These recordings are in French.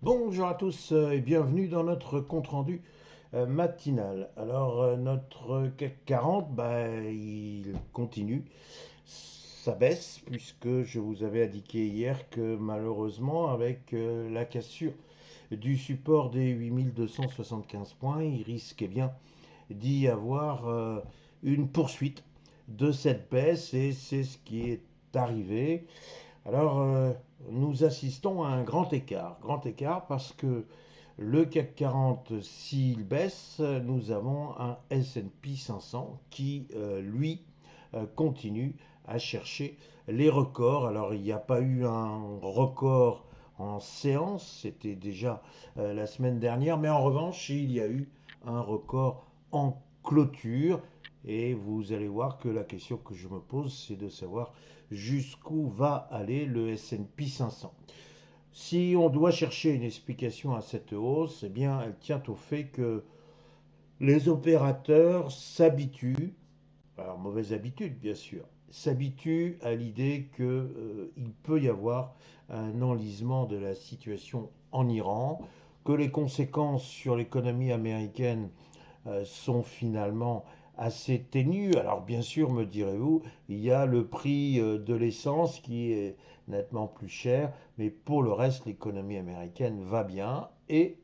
Bonjour à tous et bienvenue dans notre compte-rendu matinal. Notre CAC 40, il continue sa baisse puisque je vous avais indiqué hier que malheureusement avec la cassure du support des 8275 points, il risquait bien d'y avoir une poursuite de cette baisse et c'est ce qui est arrivé. Alors, euh, Nous assistons à un grand écart parce que le CAC 40, s'il baisse, nous avons un S&P 500 qui, lui, continue à chercher les records. Alors, il n'y a pas eu un record en séance, c'était déjà la semaine dernière, mais en revanche, il y a eu un record en clôture. Et vous allez voir que la question que je me pose, c'est de savoir jusqu'où va aller le S&P 500. Si on doit chercher une explication à cette hausse, eh bien, elle tient au fait que les opérateurs s'habituent, alors mauvaise habitude bien sûr, s'habituent à l'idée qu'il peut y avoir un enlisement de la situation en Iran, que les conséquences sur l'économie américaine sont finalement assez ténues. Alors bien sûr, me direz-vous, il y a le prix de l'essence qui est nettement plus cher, mais pour le reste, l'économie américaine va bien et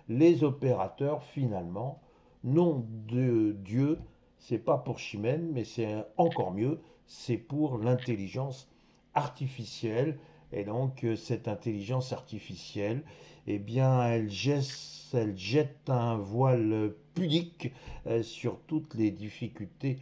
les opérateurs finalement, nom de Dieu, c'est pas pour Chimène, mais c'est encore mieux, c'est pour l'intelligence artificielle. Et donc cette intelligence artificielle, eh bien, elle jette un voile pudique sur toutes les difficultés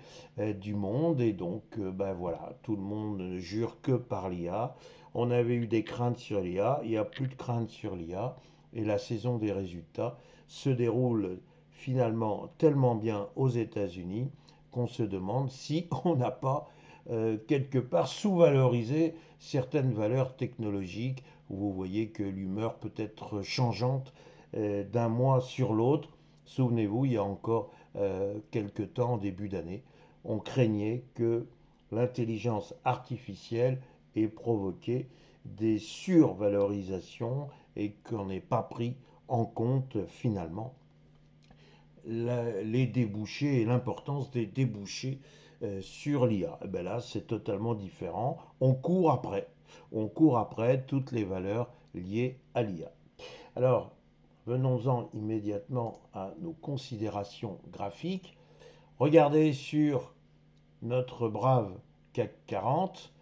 du monde. Et donc, voilà, tout le monde ne jure que par l'IA. On avait eu des craintes sur l'IA, il n'y a plus de craintes sur l'IA. Et la saison des résultats se déroule finalement tellement bien aux États-Unis qu'on se demande si on n'a pas quelque part sous-valorisé certaines valeurs technologiques. Vous voyez que l'humeur peut être changeante d'un mois sur l'autre. Souvenez-vous, il y a encore quelques temps, en début d'année, on craignait que l'intelligence artificielle ait provoqué des survalorisations et qu'on n'ait pas pris en compte finalement les débouchés et l'importance des débouchés sur l'IA. Et bien là, c'est totalement différent. On court après toutes les valeurs liées à l'IA. Alors, venons-en immédiatement à nos considérations graphiques. Regardez sur notre brave CAC 40.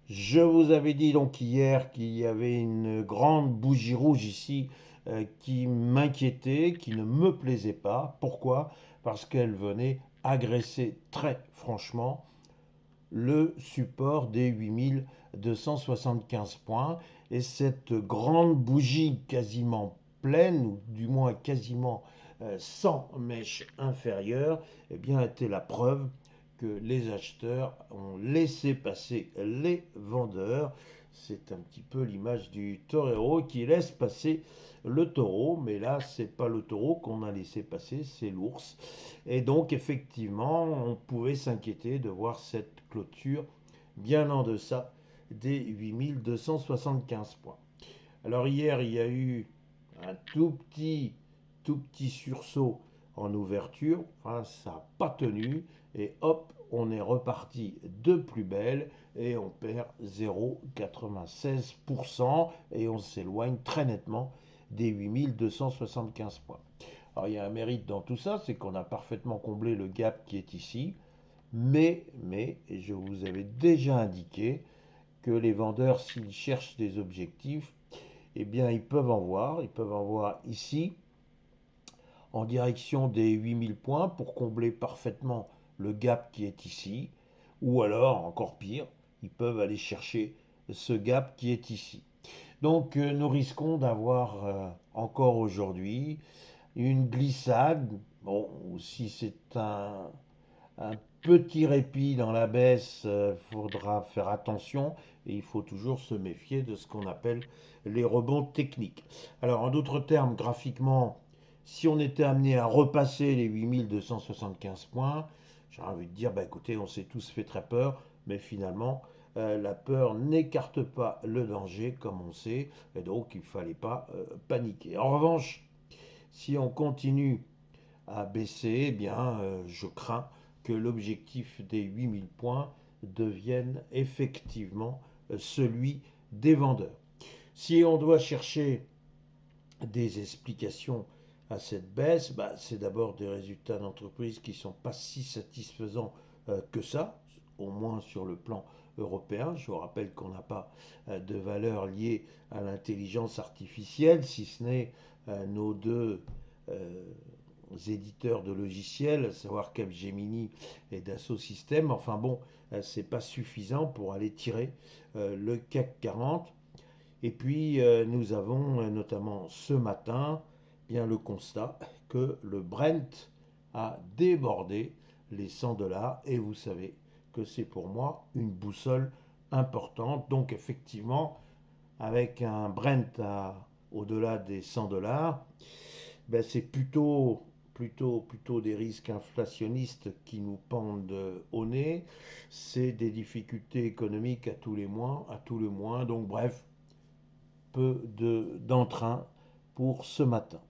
Je vous avais dit donc hier qu'il y avait une grande bougie rouge ici qui m'inquiétait, qui ne me plaisait pas. Pourquoi? Parce qu'elle venait agresser très franchement le support des 8275 points. Et cette grande bougie quasiment pleine, ou du moins quasiment sans mèche inférieure, eh bien, était la preuve que les acheteurs ont laissé passer les vendeurs. C'est un petit peu l'image du torero qui laisse passer le taureau, mais là, c'est pas le taureau qu'on a laissé passer, c'est l'ours. Et donc, effectivement, on pouvait s'inquiéter de voir cette clôture bien en deçà des 8275 points. Alors, hier, il y a eu un tout petit sursaut en ouverture. Enfin, ça n'a pas tenu. Et hop, on est reparti de plus belle et on perd 0,96% et on s'éloigne très nettement des 8275 points. Alors il y a un mérite dans tout ça, c'est qu'on a parfaitement comblé le gap qui est ici, et je vous avais déjà indiqué que les vendeurs, s'ils cherchent des objectifs, eh bien ils peuvent en voir ici, en direction des 8000 points pour combler parfaitement le gap qui est ici, ou alors, encore pire, ils peuvent aller chercher ce gap qui est ici. Donc nous risquons d'avoir encore aujourd'hui une glissade. Bon, si c'est un petit répit dans la baisse, il faudra faire attention et il faut toujours se méfier de ce qu'on appelle les rebonds techniques. Alors, en d'autres termes, graphiquement, si on était amené à repasser les 8275 points, j'ai envie de dire, bah, écoutez, on s'est tous fait très peur, mais finalement, la peur n'écarte pas le danger, comme on sait, et donc il ne fallait pas paniquer. En revanche, si on continue à baisser, eh bien, je crains que l'objectif des 8000 points devienne effectivement celui des vendeurs. Si on doit chercher des explications à cette baisse, bah, c'est d'abord des résultats d'entreprise qui ne sont pas si satisfaisants que ça, au moins sur le plan européen. Je vous rappelle qu'on n'a pas de valeur liée à l'intelligence artificielle, si ce n'est nos deux euh, éditeurs de logiciels, à savoir Capgemini et Dassault Systèmes. Enfin bon, c'est pas suffisant pour aller tirer le CAC 40. Et puis nous avons notamment ce matin bien le constat que le Brent a débordé les 100 dollars et vous savez que c'est pour moi une boussole importante. Donc effectivement, avec un Brent au-delà des 100 dollars, ben c'est plutôt des risques inflationnistes qui nous pendent au nez. C'est des difficultés économiques à tous les mois, à tout le moins. Donc bref, peu d'entrain pour ce matin.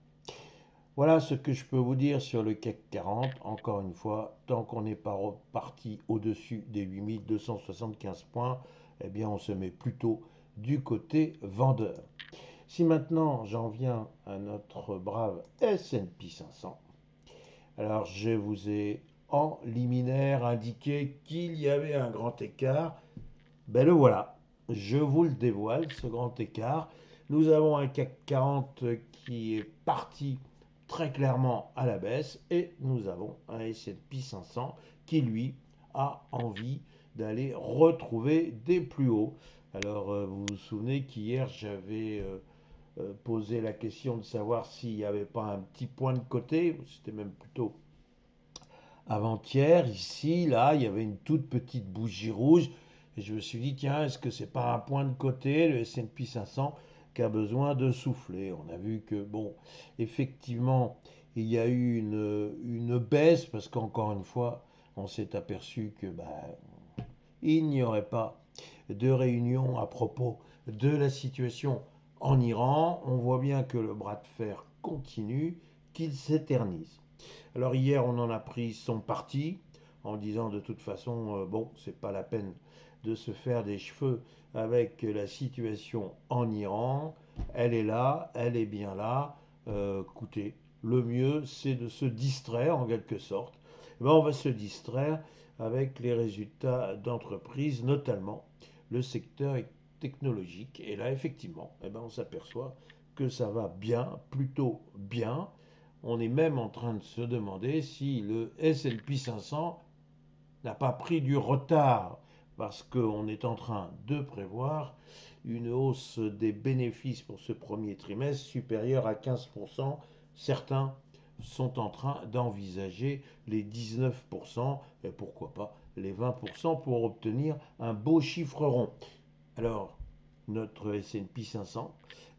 Voilà ce que je peux vous dire sur le CAC 40. Encore une fois, tant qu'on n'est pas reparti au-dessus des 8275 points, eh bien on se met plutôt du côté vendeur. Si maintenant j'en viens à notre brave S&P 500, alors je vous ai en liminaire indiqué qu'il y avait un grand écart. Ben le voilà, je vous le dévoile, ce grand écart. Nous avons un CAC 40 qui est parti très clairement à la baisse et nous avons un S&P 500 qui lui a envie d'aller retrouver des plus hauts. Alors vous vous souvenez qu'hier j'avais posé la question de savoir s'il n'y avait pas un petit point de côté, c'était même plutôt avant-hier, ici, là, il y avait une toute petite bougie rouge. Et je me suis dit, tiens, est-ce que c'est pas un point de côté, le S&P 500, qui a besoin de souffler? On a vu que, bon, effectivement, il y a eu une baisse, parce qu'encore une fois, on s'est aperçu que bah, il n'y aurait pas de réunion à propos de la situation en Iran. On voit bien que le bras de fer continue, qu'il s'éternise. Alors hier, on en a pris son parti en disant de toute façon, bon, c'est pas la peine de se faire des cheveux avec la situation en Iran. Elle est là, elle est bien là. Écoutez, le mieux, c'est de se distraire en quelque sorte. Eh ben, on va se distraire avec les résultats d'entreprise, notamment le secteur technologique. Et là, effectivement, eh ben, on s'aperçoit que ça va bien, plutôt bien. On est même en train de se demander si le S&P 500 n'a pas pris du retard parce qu'on est en train de prévoir une hausse des bénéfices pour ce premier trimestre supérieure à 15%. Certains sont en train d'envisager les 19% et pourquoi pas les 20% pour obtenir un beau chiffre rond. Alors, notre S&P 500,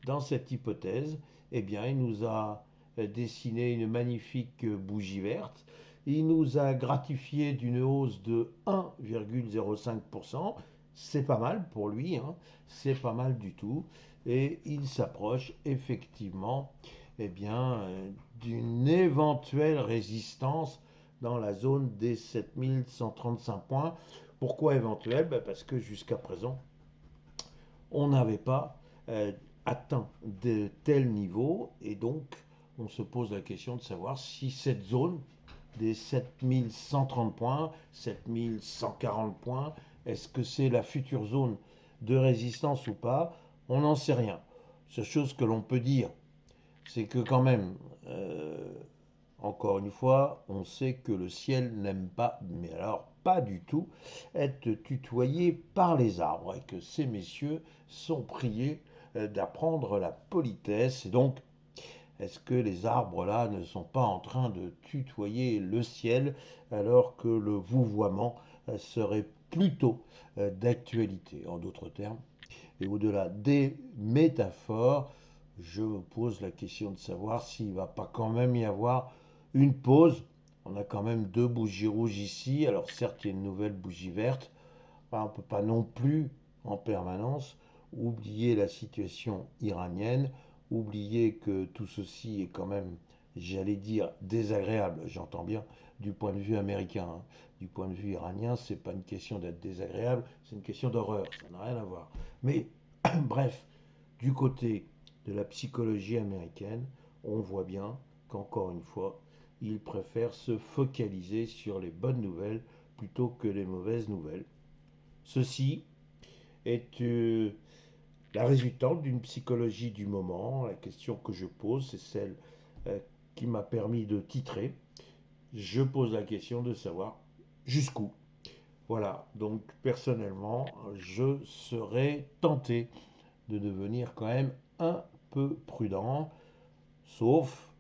dans cette hypothèse, eh bien, il nous a dessiné une magnifique bougie verte. Il nous a gratifié d'une hausse de 1,05%. C'est pas mal pour lui, hein. C'est pas mal du tout. Et il s'approche effectivement eh bien, d'une éventuelle résistance dans la zone des 7135 points. Pourquoi éventuelle? Ben parce que jusqu'à présent, on n'avait pas atteint de tels niveaux et donc on se pose la question de savoir si cette zone des 7130 points, 7140 points, est-ce que c'est la future zone de résistance ou pas? On n'en sait rien. Seule chose que l'on peut dire, c'est que quand même, encore une fois, on sait que le ciel n'aime pas, mais alors pas du tout, être tutoyé par les arbres et que ces messieurs sont priés d'apprendre la politesse. Et donc, est-ce que les arbres là ne sont pas en train de tutoyer le ciel alors que le vouvoiement serait plutôt d'actualité? En d'autres termes, et au-delà des métaphores, je me pose la question de savoir s'il ne va pas quand même y avoir une pause. On a quand même deux bougies rouges ici. Alors certes, il y a une nouvelle bougie verte. Enfin, on ne peut pas non plus en permanence oublier la situation iranienne, oublier que tout ceci est quand même, j'allais dire, désagréable, j'entends bien, du point de vue américain, hein. Du point de vue iranien, c'est pas une question d'être désagréable, c'est une question d'horreur, ça n'a rien à voir. Mais bref, du côté de la psychologie américaine, on voit bien qu'encore une fois, ils préfèrent se focaliser sur les bonnes nouvelles plutôt que les mauvaises nouvelles. Ceci est la résultante d'une psychologie du moment. La question que je pose, c'est celle euh, qui m'a permis de titrer. Je pose la question de savoir jusqu'où. Voilà, donc personnellement, je serais tenté de devenir quand même un peu prudent, sauf,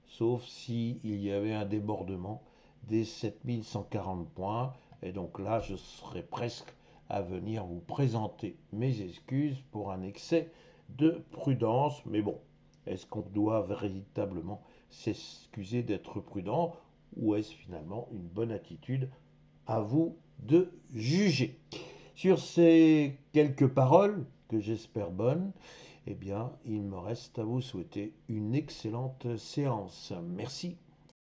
sauf s'il y avait un débordement des 7140 points. Et donc là, je serais presque à venir vous présenter mes excuses pour un excès de prudence. Mais bon, est-ce qu'on doit véritablement s'excuser d'être prudent ou est-ce finalement une bonne attitude? À vous de juger. Sur ces quelques paroles, que j'espère bonnes, eh bien, il me reste à vous souhaiter une excellente séance. Merci.